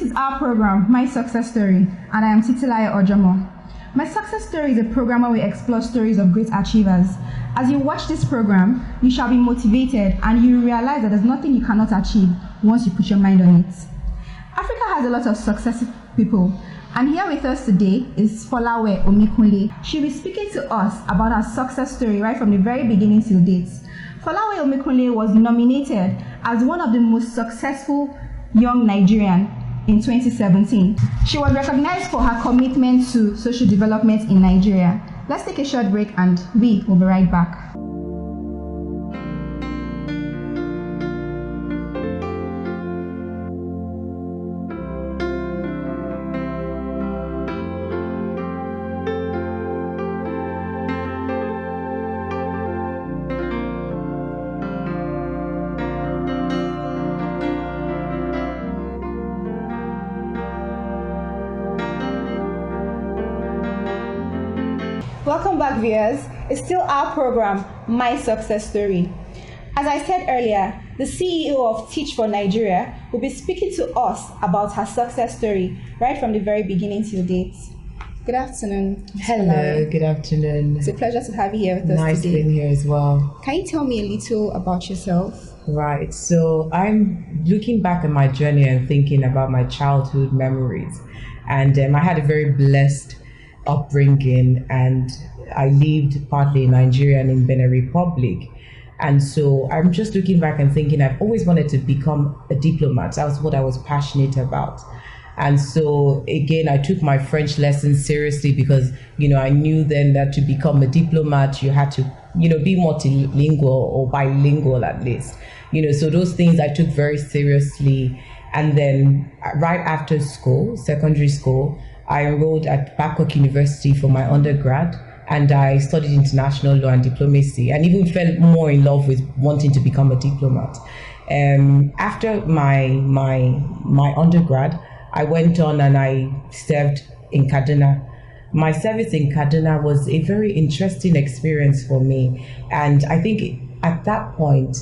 is our program, My Success Story, and I am Titilayo Ojomo. My Success Story is a program where we explore stories of great achievers. As you watch this program, you shall be motivated and you realize that there's nothing you cannot achieve once you put your mind on it. Africa has a lot of successful people, and here with us today is Folawe Omekunle. She'll be speaking to us about her success story right from the very beginning till date. Folawe Omekunle was nominated as one of the most successful young Nigerian in 2017. She was recognized for her commitment to social development in Nigeria. Let's take a short break and we will be right back. Welcome back, viewers. It's still our program, My Success Story. As I said earlier, the CEO of Teachable Nigeria will be speaking to us about her success story right from the very beginning till date. Good afternoon. Hello, good afternoon. It's a pleasure to have you here with us nice today. Nice being here as well. Can you tell me a little about yourself? Right, so I'm looking back at my journey and thinking about my childhood memories. And I had a very blessed upbringing, and I lived partly in Nigeria and in Benin Republic. And so I'm just looking back and thinking I've always wanted to become a diplomat. That was what I was passionate about. And so again, I took my French lessons seriously because, I knew then that to become a diplomat, you had to, be multilingual or bilingual at least. So those things I took very seriously. And then right after school, secondary school, I enrolled at Payback University for my undergrad, and I studied international law and diplomacy, and even fell more in love with wanting to become a diplomat. After my undergrad, I went on and I served in Kaduna. My service in Kaduna was a very interesting experience for me, and I think at that point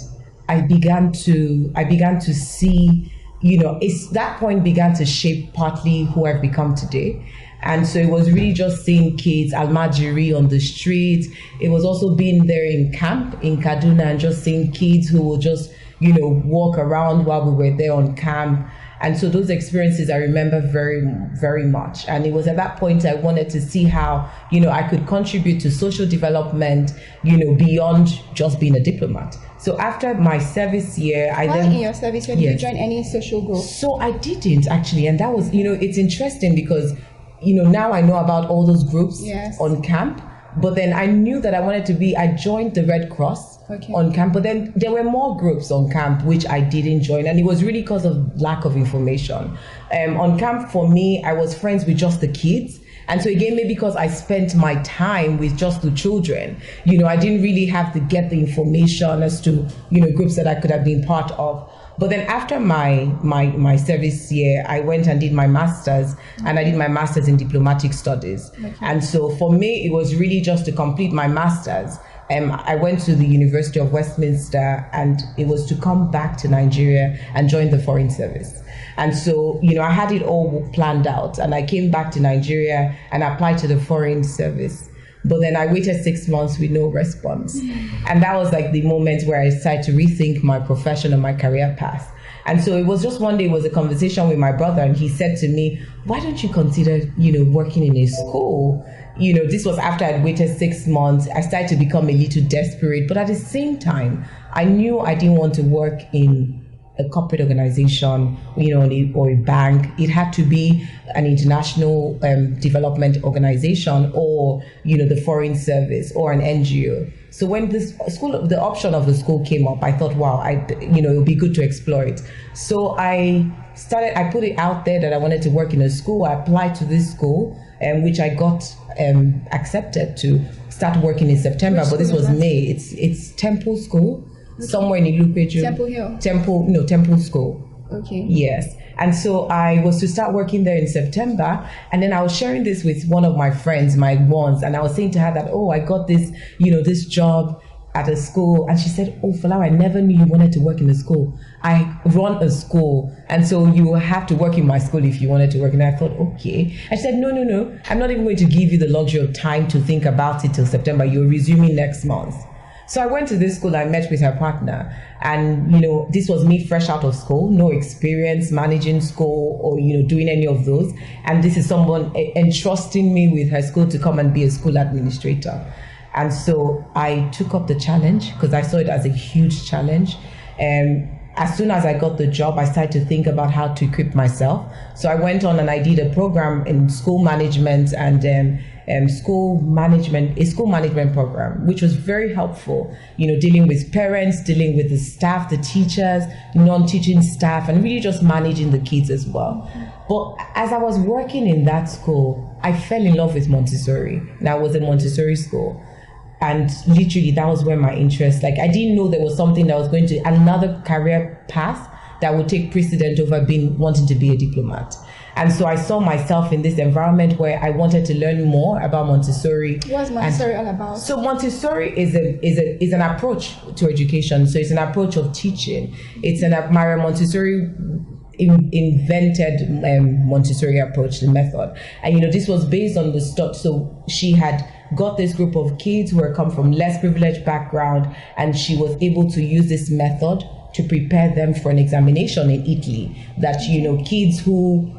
I began to see. It's that point began to shape partly who I've become today. And so it was really just seeing kids, Almajiri on the streets. It was also being there in camp in Kaduna and just seeing kids who would just, walk around while we were there on camp. And so those experiences I remember very, very much. And it was at that point I wanted to see how, I could contribute to social development, beyond just being a diplomat. So after my service year, in your service year, did you join any social group? So I didn't actually. And that was, it's interesting because, now I know about all those groups on camp. But then I knew that I joined the Red Cross on camp, but then there were more groups on camp which I didn't join, and it was really because of lack of information. On camp for me, I was friends with just the kids. And so again, maybe because I spent my time with just the children, I didn't really have to get the information as to, groups that I could have been part of. But then after my service year, I went and did my master's, and I did my master's in diplomatic studies. And so for me, it was really just to complete my master's. I went to the University of Westminster, and it was to come back to Nigeria and join the Foreign Service. And so, I had it all planned out, and I came back to Nigeria and applied to the Foreign Service. But then I waited 6 months with no response. And that was like the moment where I decided to rethink my profession and my career path. And so it was just one day, it was a conversation with my brother, and he said to me, why don't you consider, working in a school? This was after I'd waited 6 months. I started to become a little desperate, but at the same time, I knew I didn't want to work in a corporate organization, or a bank. It had to be an international development organization, or, the Foreign Service, or an NGO. So when the option of the school came up, I thought, wow, it would be good to explore it. So I put it out there that I wanted to work in a school. I applied to this school, which I got accepted to start working in September. But this was May. It's Temple School. Okay. Somewhere in Ilupeju. Temple Hill? Temple School. Okay. Yes. And so I was to start working there in September. And then I was sharing this with one of my friends, my ones, and I was saying to her that, I got this, this job. at a school, and she said, "Oh, Folawe, I never knew you wanted to work in a school. I run a school, and so you have to work in my school if you wanted to work." And I thought, okay. I said, no, I'm not even going to give you the luxury of time to think about it till September. You're resuming next month. So I went to this school, I met with her partner, and this was me fresh out of school, no experience managing school or doing any of those. And this is someone entrusting me with her school to come and be a school administrator. And so I took up the challenge because I saw it as a huge challenge. As soon as I got the job, I started to think about how to equip myself. So I went on and I did a program in school management and a school management program, which was very helpful, dealing with parents, dealing with the staff, the teachers, non-teaching staff, and really just managing the kids as well. But as I was working in that school, I fell in love with Montessori. And I was in Montessori school. And literally that was where my interest, I didn't know there was something that was going to, another career path that would take precedent over wanting to be a diplomat. And so I saw myself in this environment where I wanted to learn more about Montessori. What's Montessori all about? So Montessori is an approach to education. So it's an approach of teaching. It's Maria Montessori invented Montessori approach, the method. And this was based on the stuff. So she had got this group of kids who come from less privileged background, and she was able to use this method to prepare them for an examination in Italy. That kids who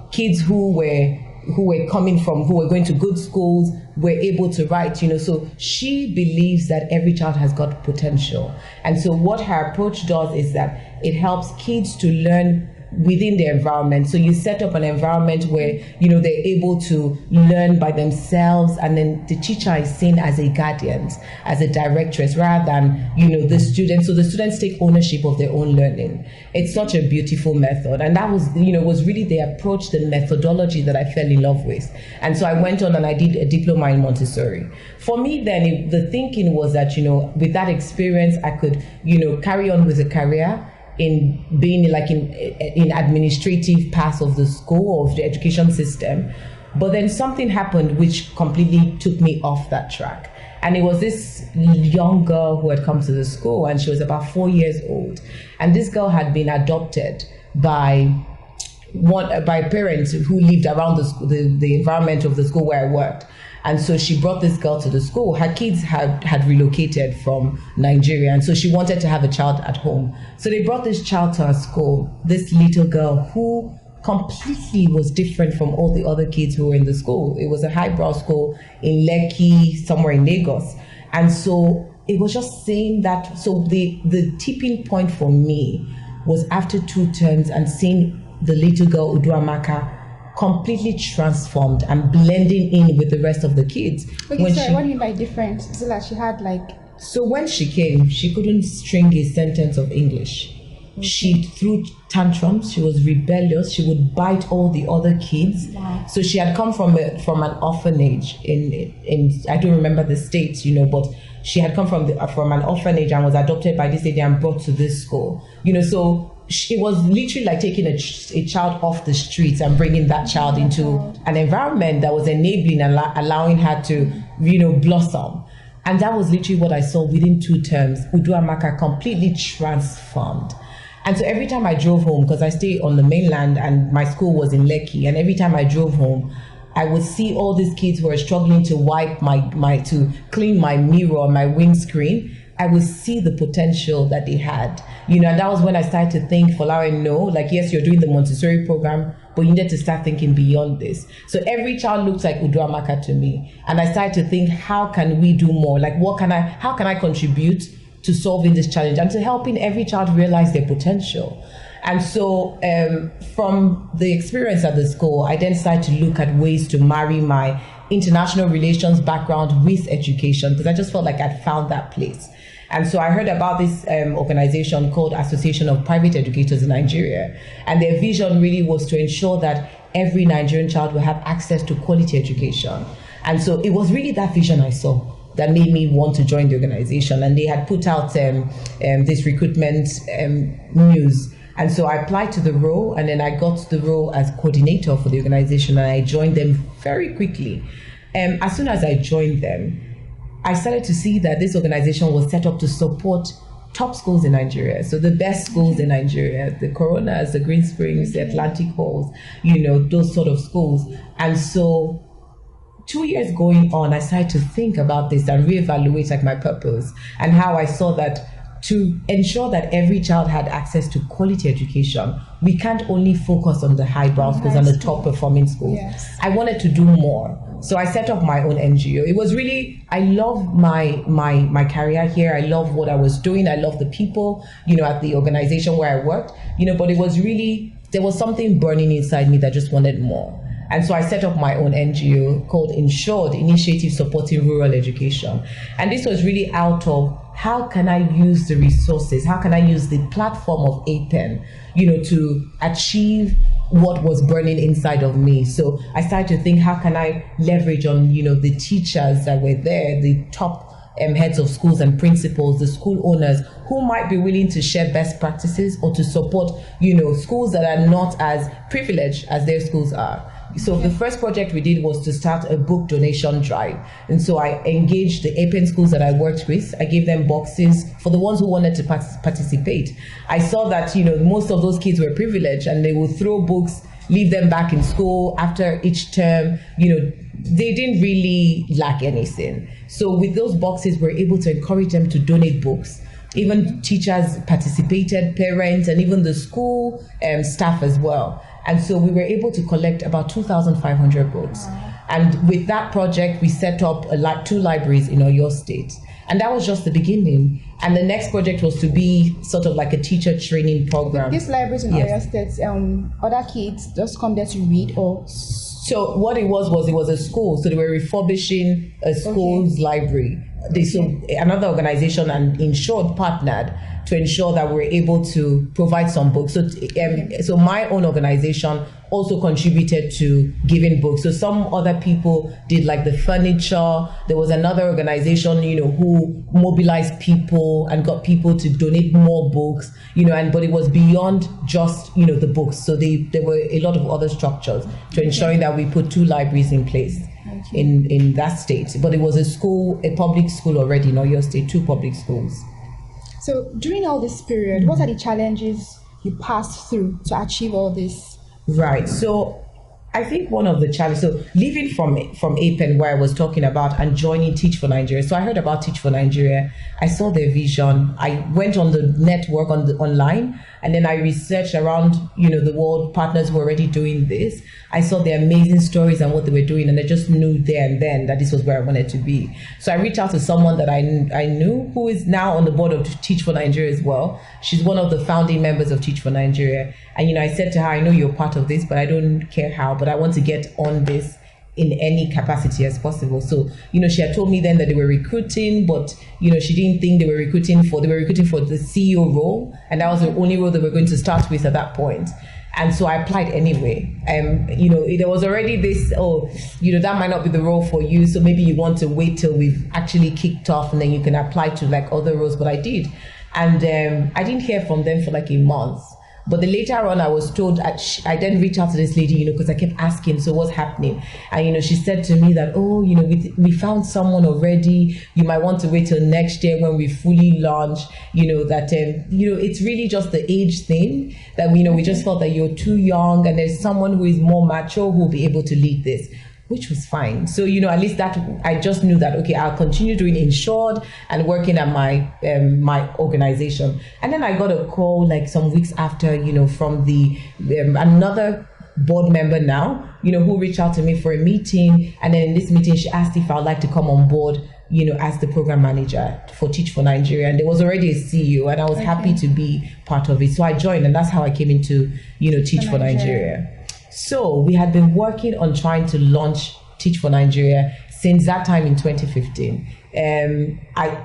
were going to good schools were able to write. So she believes that every child has got potential, and so what her approach does is that it helps kids to learn within the environment. So you set up an environment where they're able to learn by themselves, and then the teacher is seen as a guardian, as a directress, rather than the students. So the students take ownership of their own learning. It's such a beautiful method, and that was was really the approach, the methodology that I fell in love with. And so I went on and I did a diploma in Montessori. For me then, the thinking was that with that experience I could carry on with a career in being in administrative parts of the school or of the education system. But then something happened which completely took me off that track. And it was this young girl who had come to the school, and she was about 4 years old. And this girl had been adopted by parents who lived around the environment of the school where I worked. And so she brought this girl to the school. Her kids had relocated from Nigeria, and so she wanted to have a child at home. So they brought this child to her school, this little girl who completely was different from all the other kids who were in the school. It was a highbrow school in Lekki, somewhere in Lagos. And so it was just saying that, so the tipping point for me was after 2 terms and seeing the little girl, Uduamaka, completely transformed and blending in with the rest of the kids. Okay, what do you mean by different? Is it like she had So when she came, she couldn't string a sentence of English. Okay. She threw tantrums. She was rebellious. She would bite all the other kids. Wow. So she had come from an orphanage in I don't remember the state, but she had come from an orphanage and was adopted by this lady and brought to this school. So it was literally like taking a child off the streets and bringing that child into an environment that was enabling and allowing her to, blossom. And that was literally what I saw within 2 terms. Uduamaka completely transformed. And so every time I drove home, because I stay on the mainland and my school was in Lekki, and every time I drove home, I would see all these kids who were struggling to wipe to clean my mirror, my windscreen. I would see the potential that they had, and that was when I started to think, Folawe, no, yes, you're doing the Montessori program, but you need to start thinking beyond this. So every child looks like Uduamaka to me, and I started to think, how can we do more? How can I contribute to solving this challenge and to helping every child realize their potential? And so from the experience at the school, I then started to look at ways to marry my international relations background with education, because I just felt like I'd found that place. And so I heard about this organization called Association of Private Educators in Nigeria. And their vision really was to ensure that every Nigerian child will have access to quality education. And so it was really that vision I saw that made me want to join the organization. And they had put out this recruitment news. And so I applied to the role, and then I got the role as coordinator for the organization, and I joined them very quickly. As soon as I joined them, I started to see that this organization was set up to support top schools in Nigeria. So the best schools in Nigeria, the Coronas, the Green Springs, the Atlantic Halls, those sort of schools. And so 2 years going on, I started to think about this and reevaluate like my purpose and how I saw that to ensure that every child had access to quality education, we can't only focus on the highbrow schools and the top performing schools. Yes. I wanted to do more. So I set up my own NGO. It was really, I love my career here. I love what I was doing. I love the people, at the organization where I worked, but it was really, there was something burning inside me that just wanted more. And so I set up my own NGO called Insured, Initiative Supporting Rural Education. And this was really out of how can I use the resources, how can I use the platform of APEN, to achieve what was burning inside of me. So I started to think, how can I leverage on, the teachers that were there, the top heads of schools and principals, the school owners who might be willing to share best practices or to support, schools that are not as privileged as their schools are. So the first project we did was to start a book donation drive. And so I engaged the APEN schools that I worked with. I gave them boxes for the ones who wanted to participate. I saw that, most of those kids were privileged and they would throw books, leave them back in school after each term. They didn't really lack anything. So with those boxes, we're able to encourage them to donate books. Even teachers participated, parents, and even the school staff as well. And so we were able to collect about 2,500 books. And with that project, we set up 2 libraries in Oyo State. And that was just the beginning. And the next project was to be sort of like a teacher training program. These libraries in Oyo State, other kids just come there to read or? So what it was it was a school. So they were refurbishing a school's library. So another organization and Insured partnered to ensure that we were able to provide some books. So my own organization also contributed to giving books. So some other people did like the furniture. There was another organization, who mobilized people and got people to donate more books, but it was beyond just, the books. So there were a lot of other structures to ensuring that we put 2 libraries in place in that state. But it was a public school already in Oyo State, 2 public schools. So during all this period, what are the challenges you passed through to achieve all this? Right. So I think one of the challenges, so leaving from APEN where I was talking about and joining Teach for Nigeria. So I heard about Teach for Nigeria. I saw their vision. I went on the network online and then I researched around, the world, partners who were already doing this. I saw their amazing stories and what they were doing, and I just knew there and then that this was where I wanted to be. So I reached out to someone that I knew who is now on the board of Teach for Nigeria as well. She's one of the founding members of Teach for Nigeria. And, I said to her, I know you're part of this, but I don't care how, but I want to get on this in any capacity as possible. So, she had told me then that they were recruiting, but, she didn't think they were recruiting for the CEO role. And that was the only role they were going to start with at that point. And so I applied anyway. There was already this, that might not be the role for you. So maybe you want to wait till we've actually kicked off and then you can apply to like other roles. But I did. And I didn't hear from them for like a month. But then later on, I was told, I then reached out to this lady, because I kept asking, so what's happening? And, she said to me that, we found someone already. You might want to wait till next year when we fully launch, it's really just the age thing that, we just felt that you're too young and there's someone who is more mature who will be able to lead this, which was fine. So, at least that I just knew that, okay, I'll continue doing Insured and working at my my organization. And then I got a call like some weeks after, from the another board member now, who reached out to me for a meeting. And then in this meeting, she asked if I would like to come on board, as the program manager for Teach for Nigeria. And there was already a CEO and I was happy to be part of it. So I joined, and that's how I came into, Teach for Nigeria. So we had been working on trying to launch Teach for Nigeria since that time in 2015.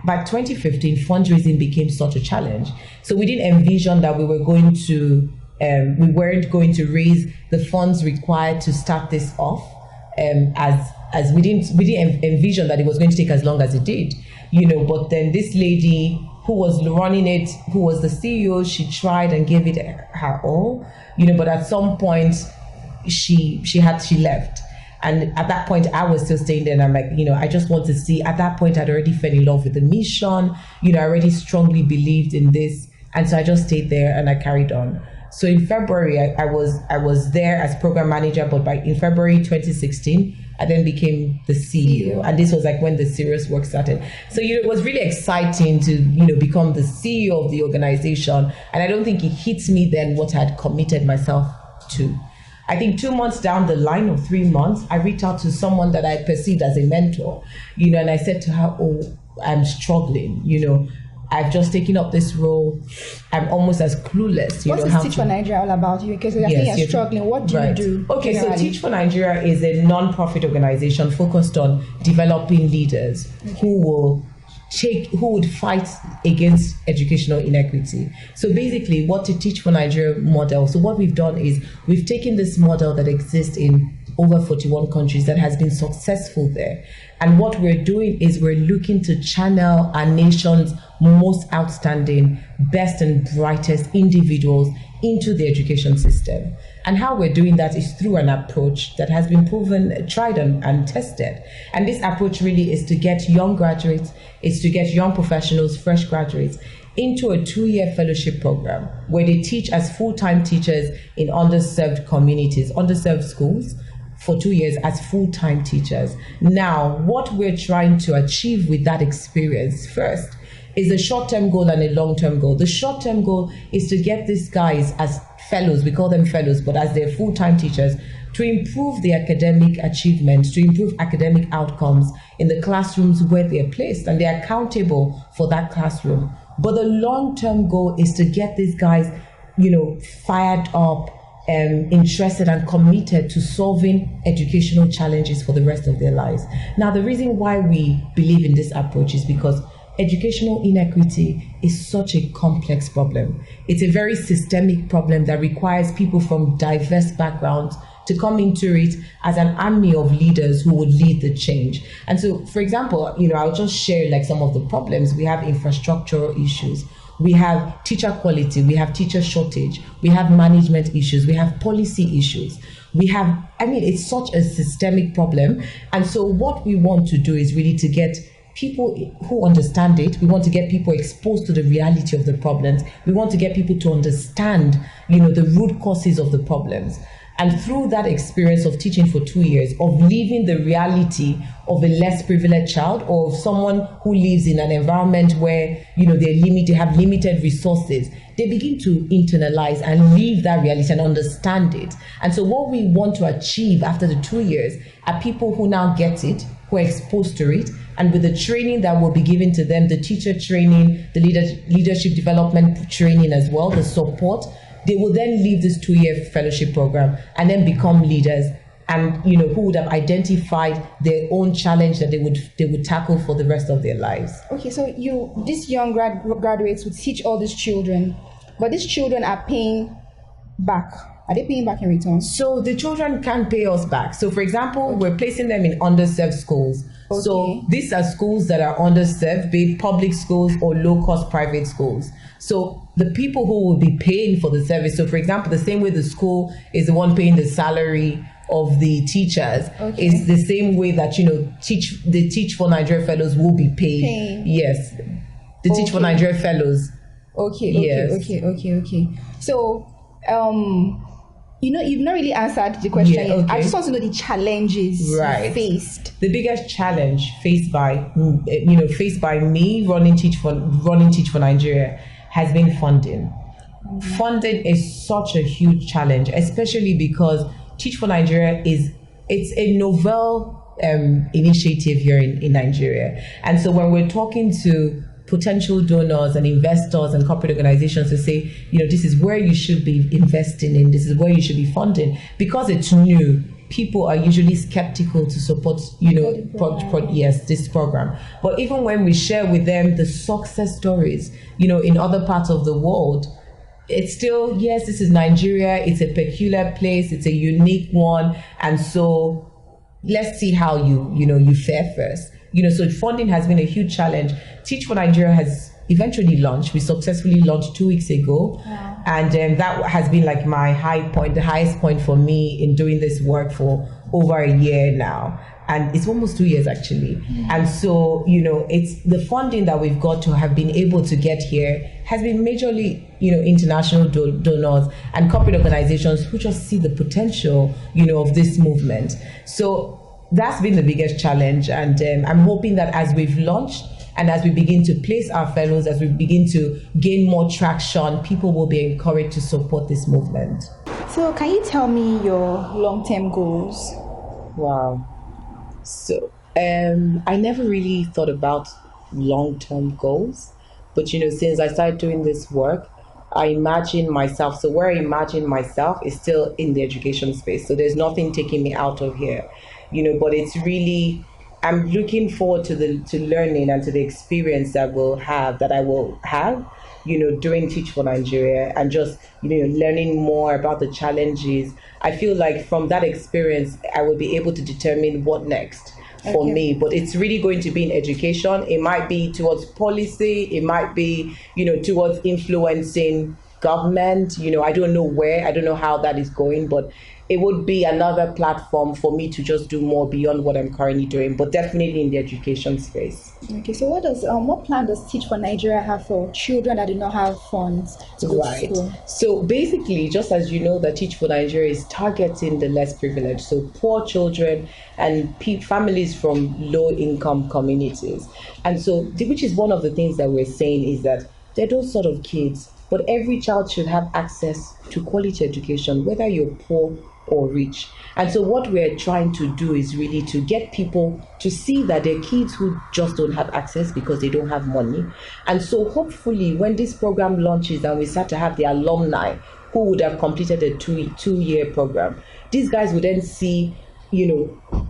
By 2015, fundraising became such a challenge. So we didn't envision that we weren't going to raise the funds required to start this off. As we didn't envision that it was going to take as long as it did. But then this lady who was running it, who was the CEO, she tried and gave it her all. But at some point, she left. And at that point, I was still staying there. And I'm like, I just want to see. At that point, I'd already fell in love with the mission. I already strongly believed in this. And so I just stayed there and I carried on. So in February, I was there as program manager, but in February 2016, I then became the CEO. And this was like when the serious work started. So, it was really exciting to, become the CEO of the organization. And I don't think it hits me then what I had committed myself to. I think 2 months down the line, or 3 months, I reached out to someone that I perceived as a mentor, and I said to her, I'm struggling, I've just taken up this role. I'm almost as clueless. What is Teach for Nigeria all about? Because I think you're struggling. What do you do? Okay, generally? So Teach for Nigeria is a non-profit organization focused on developing leaders who would fight against educational inequity. So basically, what the Teach for Nigeria model, so what we've done is we've taken this model that exists in over 41 countries that has been successful there. And what we're doing is we're looking to channel our nation's most outstanding, best and brightest individuals into the education system. And how we're doing that is through an approach that has been proven, tried and tested. And this approach really is to get young graduates, is to get young professionals, fresh graduates, into a 2-year fellowship program where they teach as full-time teachers in underserved communities, underserved schools, for 2 years as full-time teachers. Now, what we're trying to achieve with that experience first is a short-term goal and a long-term goal. The short-term goal is to get these guys as fellows, we call them fellows, but as their full-time teachers, to improve the academic achievements, to improve academic outcomes in the classrooms where they're placed, and they're accountable for that classroom. But the long-term goal is to get these guys, fired up, interested and committed to solving educational challenges for the rest of their lives. Now, the reason why we believe in this approach is because educational inequity is such a complex problem. It's a very systemic problem that requires people from diverse backgrounds to come into it as an army of leaders who would lead the change. And so, for example, I'll just share like some of the problems. We have infrastructural issues. We have teacher quality, we have teacher shortage, we have management issues, we have policy issues. It's such a systemic problem. And so what we want to do is really to get people who understand it. We want to get people exposed to the reality of the problems. We want to get people to understand, the root causes of the problems. And through that experience of teaching for 2 years, of living the reality of a less privileged child, or of someone who lives in an environment where, they have limited resources, they begin to internalize and live that reality and understand it. And so what we want to achieve after the 2 years are people who now get it, who are exposed to it, and with the training that will be given to them, the teacher training, the leadership development training as well, the support, they will then leave this 2-year fellowship program and then become leaders, and who would have identified their own challenge that they would tackle for the rest of their lives. Okay, so these young graduates would teach all these children, but these children are paying back. Are they paying back in return? So the children can pay us back. So for example, we're placing them in underserved schools. Okay. So these are schools that are underserved, be it public schools or low-cost private schools. So the people who will be paying for the service, so for example, the same way the school is the one paying the salary of the teachers, is the same way that, the Teach for Nigeria fellows will be paid. Yes. The Teach for Nigeria fellows. Okay. So, you've not really answered the question yet. I just want to know the challenges you faced. The biggest challenge faced by me running Teach for Nigeria has been funding. Funding is such a huge challenge, especially because Teach for Nigeria it's a novel initiative here in Nigeria. And so when we're talking to potential donors and investors and corporate organizations to say, this is where you should be investing in, this is where you should be funding, because it's new, people are usually skeptical to support, this program. But even when we share with them the success stories, in other parts of the world, it's still, yes, this is Nigeria, it's a peculiar place, it's a unique one, and so let's see how you fare first. So funding has been a huge challenge. Teach for Nigeria has eventually launched. We successfully launched 2 weeks ago. Wow. And that has been like my high point, the highest point for me in doing this work for over a year now. And it's almost 2 years actually. And so, it's the funding that we've got to have been able to get here has been majorly, international donors and corporate organizations who just see the potential, of this movement. So that's been the biggest challenge. And I'm hoping that as we've launched and as we begin to place our fellows, as we begin to gain more traction, people will be encouraged to support this movement. So can you tell me your long-term goals? Wow. So I never really thought about long-term goals, but since I started doing this work, I imagine myself. So where I imagine myself is still in the education space. So there's nothing taking me out of here, but it's really, I'm looking forward to learning and to the experience that I will have, during Teachable Nigeria, and just, learning more about the challenges. I feel like from that experience, I will be able to determine what next for me. But it's really going to be in education. It might be towards policy. It might be, towards influencing government. I don't know where. I don't know how that is going, but it would be another platform for me to just do more beyond what I'm currently doing, but definitely in the education space. Okay, so what plan does Teach for Nigeria have for children that do not have funds to go to school? So basically, just as you know, that Teach for Nigeria is targeting the less privileged, so poor children and families from low-income communities. And so, which is one of the things that we're saying is that they're those sort of kids, but every child should have access to quality education, whether you're poor or rich. And so what we're trying to do is really to get people to see that there are kids who just don't have access because they don't have money. And so hopefully when this program launches and we start to have the alumni who would have completed a two-year program, these guys would then see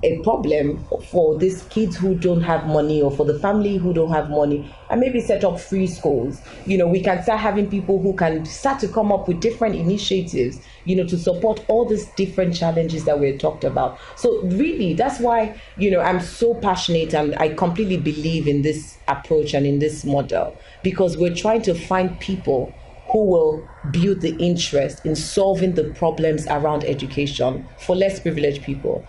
a problem for these kids who don't have money, or for the family who don't have money, and maybe set up free schools. We can start having people who can start to come up with different initiatives, to support all these different challenges that we're talked about. So really, that's why, I'm so passionate, and I completely believe in this approach and in this model, because we're trying to find people who will build the interest in solving the problems around education for less privileged people.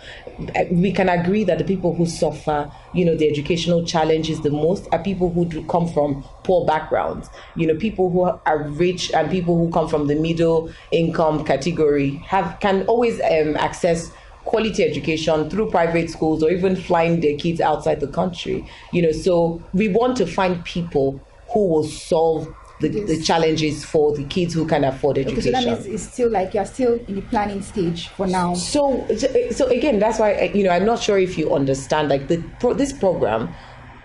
We can agree that the people who suffer, the educational challenges the most are people who do come from poor backgrounds. People who are rich and people who come from the middle income category can always access quality education through private schools or even flying their kids outside the country. So we want to find people who will solve the challenges for the kids who can afford education. Okay, so that means it's still like you're still in the planning stage for now. So again, that's why I'm not sure if you understand. Like this program,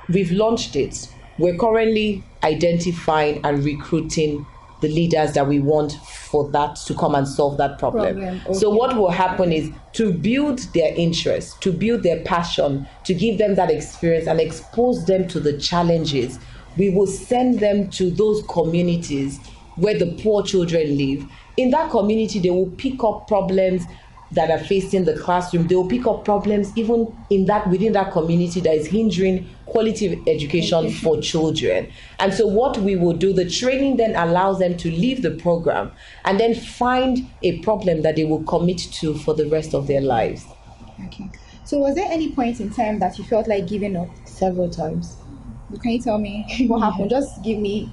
we've launched it. We're currently identifying and recruiting the leaders that we want for that to come and solve that problem. Okay. So what will happen is to build their interest, to build their passion, to give them that experience and expose them to the challenges. We will send them to those communities where the poor children live. In that community, they will pick up problems that are facing the classroom. They will pick up problems even within that community that is hindering quality education for children. And so what we will do, the training then allows them to leave the program and then find a problem that they will commit to for the rest of their lives. Okay. So was there any point in time that you felt like giving up? Several times. Can you tell me what happened? Just give me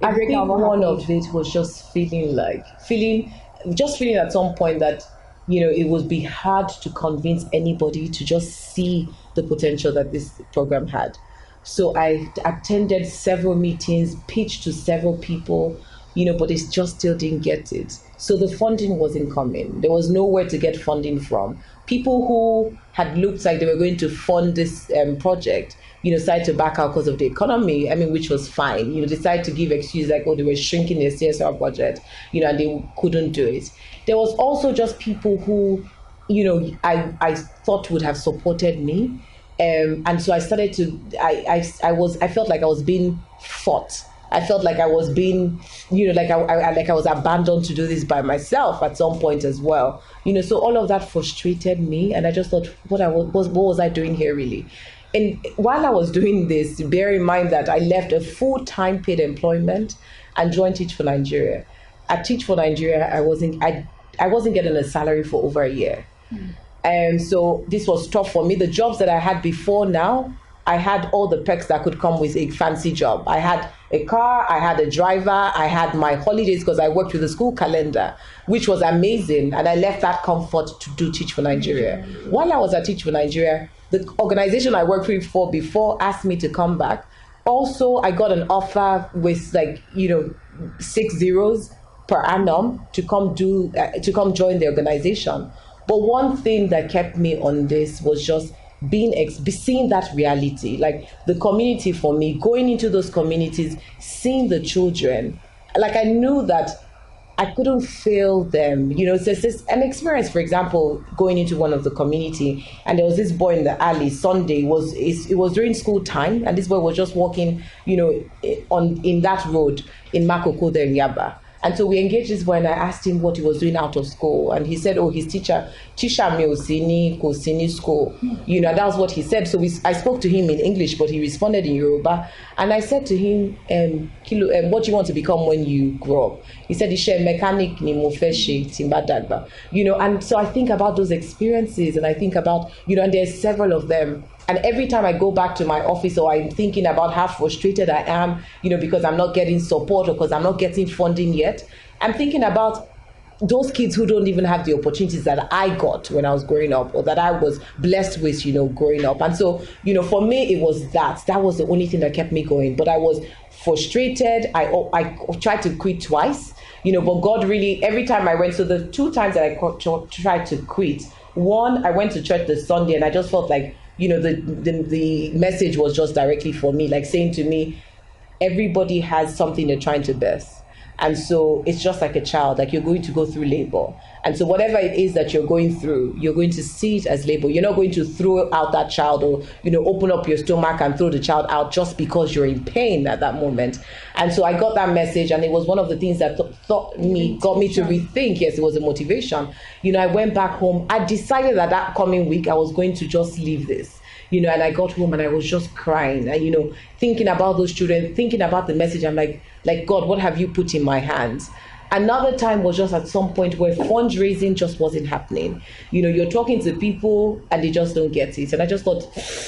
I think one of it was just feeling at some point that, it would be hard to convince anybody to just see the potential that this program had. So I attended several meetings, pitched to several people, but they just still didn't get it. So the funding wasn't coming. There was nowhere to get funding from. People who had looked like they were going to fund this project, decided to back out because of the economy, which was fine. Decided to give excuses like, they were shrinking their CSR budget, and they couldn't do it. There was also just people who, I thought would have supported me. And so I started to, I felt like I was being fought. I felt like I was being, like I was abandoned to do this by myself at some point as well. So all of that frustrated me. And I just thought, what was I doing here really? And while I was doing this, bear in mind that I left a full-time paid employment and joined Teach for Nigeria. At Teach for Nigeria, I wasn't getting a salary for over a year. And so this was tough for me. The jobs that I had before now, I had all the perks that could come with a fancy job. I had a car, I had a driver, I had my holidays because I worked with a school calendar, which was amazing. And I left that comfort to do Teach for Nigeria. While I was at Teach for Nigeria, the organization I worked with for before asked me to come back. Also, I got an offer with 6 zeros per annum to come join the organization. But one thing that kept me on this was just seeing that reality, like the community for me, going into those communities, seeing the children. Like I knew that I couldn't fail them. It's an experience, for example, going into one of the community, and there was this boy in the alley. Sunday it was during school time, and this boy was just walking, in that road in Makoko there in Yaba. And so we engaged this boy, and I asked him what he was doing out of school. And he said, his teacher me Kosini school. That was what he said. So I spoke to him in English, but he responded in Yoruba. And I said to him, what do you want to become when you grow up? He said, mechanic ni mo fe se tí n bá dàgbà. And so I think about those experiences, and I think about, and there's several of them. And every time I go back to my office, or I'm thinking about how frustrated I am, because I'm not getting support or because I'm not getting funding yet, I'm thinking about those kids who don't even have the opportunities that I got when I was growing up, or that I was blessed with, growing up. And so, for me, it was that was the only thing that kept me going. But I was frustrated. I tried to quit twice, but God really, every time I went, so the 2 times that I tried to quit, one, I went to church this Sunday, and I just felt like, the message was just directly for me, like saying to me, everybody has something they're trying to birth. And so it's just like a child, like you're going to go through labor. And so whatever it is that you're going through, you're going to see it as labor. You're not going to throw out that child, or, open up your stomach and throw the child out just because you're in pain at that moment. And so I got that message, and it was one of the things that got me to rethink. Yes, it was a motivation. I went back home. I decided that coming week I was going to just leave this. And I got home and I was just crying, and, thinking about those children, thinking about the message. I'm like, God, what have you put in my hands? Another time was just at some point where fundraising just wasn't happening. You're talking to people and they just don't get it. And I just thought,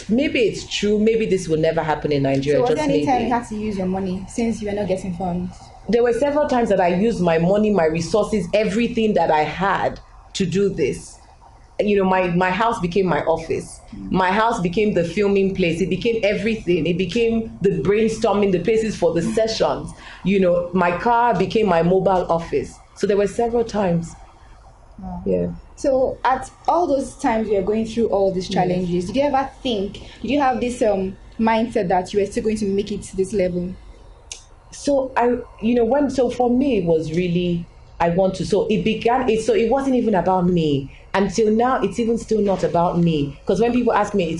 maybe it's true. Maybe this will never happen in Nigeria. So was there any time you had to use your money since you were not getting funds? There were several times that I used my money, my resources, everything that I had to do this. My house became my office. My house became the filming place. It became everything. It became the brainstorming, the places for the sessions. My car became my mobile office. So there were several times. Wow. Yeah. So at all those times you were going through all these challenges, did you have this mindset that you were still going to make it to this level? So so for me, it was really, it wasn't even about me. Until now, it's even still not about me. Because when people ask me,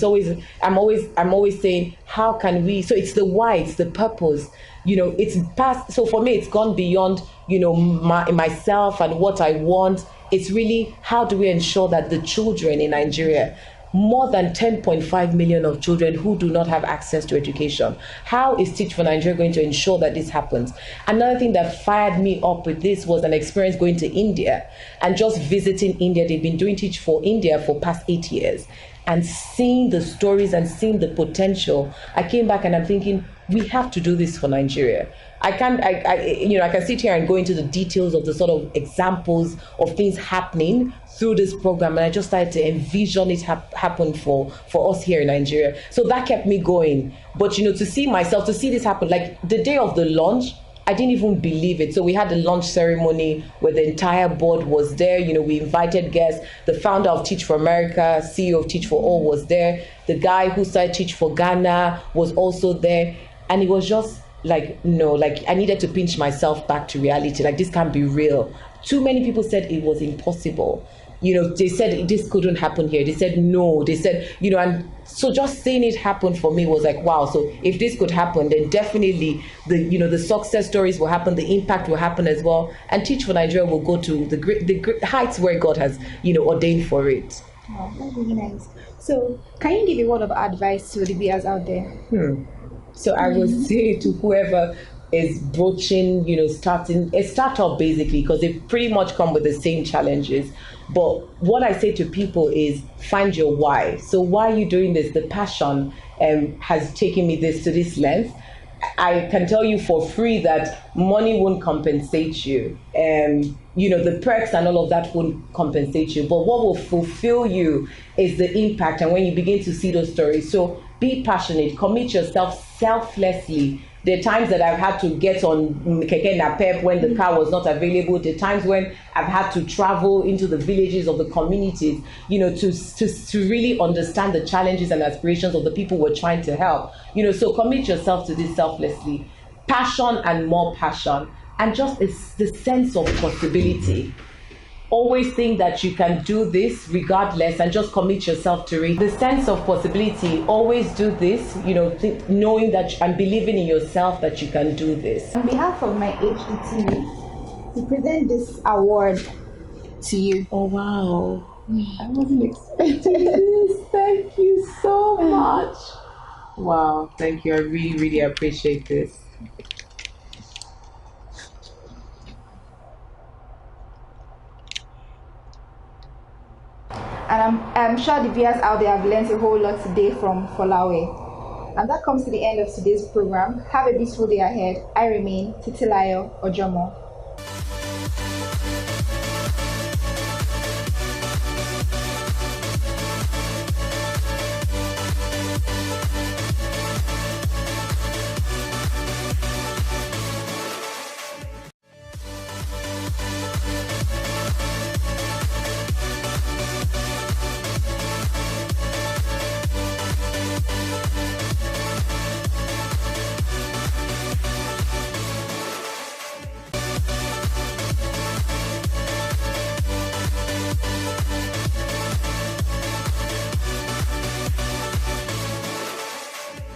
I'm always saying, how can we? So it's the why, it's the purpose. It's past. So for me, it's gone beyond, myself and what I want. It's really, how do we ensure that the children in Nigeria, more than 10.5 million of children who do not have access to education. How is Teach for Nigeria going to ensure that this happens? Another thing that fired me up with this was an experience going to India and just visiting India. They've been doing Teach for India for past 8 years, and seeing the stories and seeing the potential. I came back and I'm thinking, we have to do this for Nigeria. I can sit here and go into the details of the sort of examples of things happening through this program, and I just started to envision it happen for us here in Nigeria. So that kept me going. But to see this happen, like the day of the launch, I didn't even believe it. So we had the launch ceremony where the entire board was there. We invited guests. The founder of Teach for America, CEO of Teach for All was there. The guy who started Teach for Ghana was also there. And it was just I needed to pinch myself back to reality. Like, this can't be real. Too many people said it was impossible. They said this couldn't happen here. They said no. They said, and so just seeing it happen for me was like, wow. So if this could happen, then definitely the success stories will happen, the impact will happen as well. And Teach for Nigeria will go to the great heights where God has, ordained for it. Wow, that's really nice. So can you give a word of advice to the viewers out there? So I would say to whoever is broaching, starting a startup basically, because they pretty much come with the same challenges. But what I say to people is find your why. So why are you doing this? The passion has taken me to this length. I can tell you for free that money won't compensate you. The perks and all of that won't compensate you. But what will fulfill you is the impact, and when you begin to see those stories. So be passionate, commit yourself selflessly. There are times that I've had to get on Keke Napep when the car was not available. There are times when I've had to travel into the villages of the communities, to really understand the challenges and aspirations of the people we're trying to help. So commit yourself to this selflessly. Passion and more passion. And just the sense of possibility. Always think that you can do this regardless, and just commit yourself to it. The sense of possibility, always do this, knowing that and believing in yourself that you can do this. On behalf of MyHdtv, we present this award to you. Oh, wow. I wasn't expecting this. Thank you so much. Wow, thank you. I really, really appreciate this. And I'm sure the viewers out there have learned a whole lot today from Folawe. And that comes to the end of today's program. Have a beautiful day ahead. I remain Titilayo Ojomo.